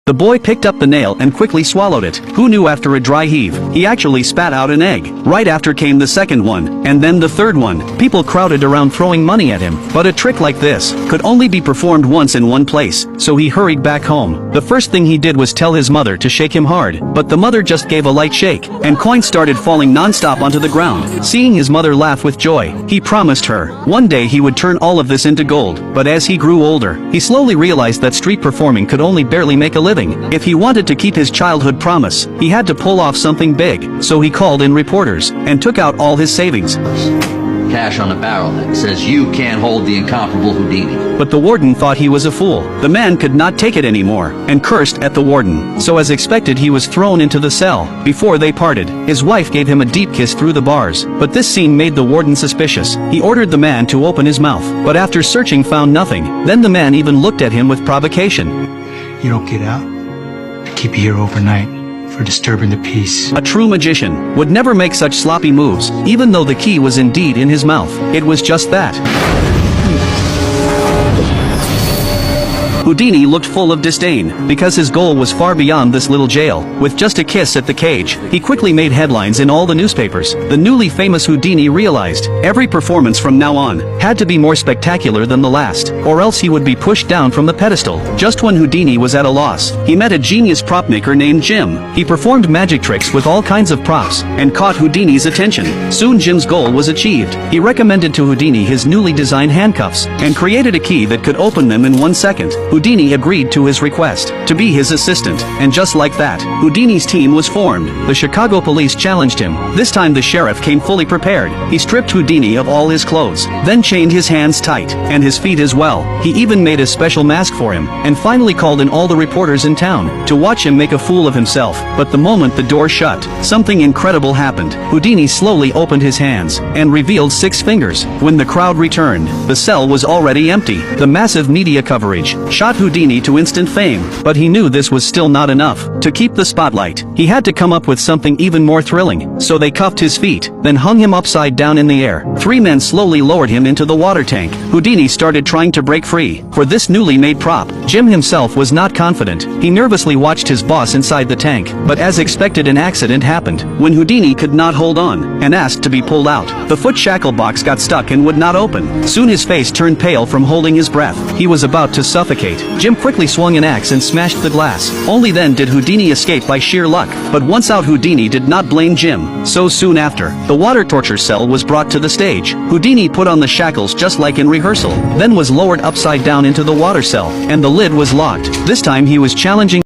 The boy picked up the nail and quickly swallowed it. Who knew after a dry heave, he actually spat out an egg. Right after came the second one, and then the third one. People crowded around throwing money at him, but a trick like this could only be performed once in one place, so he hurried back home. The first thing he did was tell his mother to shake him hard, but the mother just gave a light shake, and coins started falling non-stop onto the ground. Seeing his mother laugh with joy, he promised her one day he would turn all of this into gold, but as he grew older, he slowly realized that street performing could only barely make a living. If he wanted to keep his childhood promise, he had to pull off something big, so he called in reporters, and took out all his savings. Cash on the barrel that says you can't hold the incomparable Houdini. But the warden thought he was a fool. The man could not take it anymore, and cursed at the warden. So as expected he was thrown into the cell. Before they parted, his wife gave him a deep kiss through the bars. But this scene made the warden suspicious. He ordered the man to open his mouth, but after searching found nothing. Then the man even looked at him with provocation. You don't get out, I keep you here overnight for disturbing the peace. A true magician would never make such sloppy moves, even though the key was indeed in his mouth. It was just that. Houdini looked full of disdain, because his goal was far beyond this little jail. With just a kiss at the cage, he quickly made headlines in all the newspapers. The newly famous Houdini realized every performance from now on had to be more spectacular than the last, or else he would be pushed down from the pedestal. Just when Houdini was at a loss, he met a genius prop maker named Jim. He performed magic tricks with all kinds of props, and caught Houdini's attention. Soon Jim's goal was achieved. He recommended to Houdini his newly designed handcuffs, and created a key that could open them in 1 second. Houdini agreed to his request to be his assistant, and just like that, Houdini's team was formed. The Chicago police challenged him. This time the sheriff came fully prepared. He stripped Houdini of all his clothes, then chained his hands tight, and his feet as well. He even made a special mask for him, and finally called in all the reporters in town to watch him make a fool of himself. But the moment the door shut, something incredible happened. Houdini slowly opened his hands, and revealed 6 fingers. When the crowd returned, the cell was already empty. The massive media coverage shot Houdini to instant fame, but he knew this was still not enough. To keep the spotlight, he had to come up with something even more thrilling, so they cuffed his feet, then hung him upside down in the air. 3 men slowly lowered him into the water tank. Houdini started trying to break free. For this newly made prop, Jim himself was not confident. He nervously watched his boss inside the tank, but as expected an accident happened, when Houdini could not hold on, and asked to be pulled out. The foot shackle box got stuck and would not open. Soon his face turned pale from holding his breath. He was about to suffocate. Jim quickly swung an axe and smashed the glass. Only then did Houdini escape by sheer luck. But once out, Houdini did not blame Jim. So soon after, the water torture cell was brought to the stage. Houdini put on the shackles just like in rehearsal, then was lowered upside down into the water cell, and the lid was locked. This time he was challenging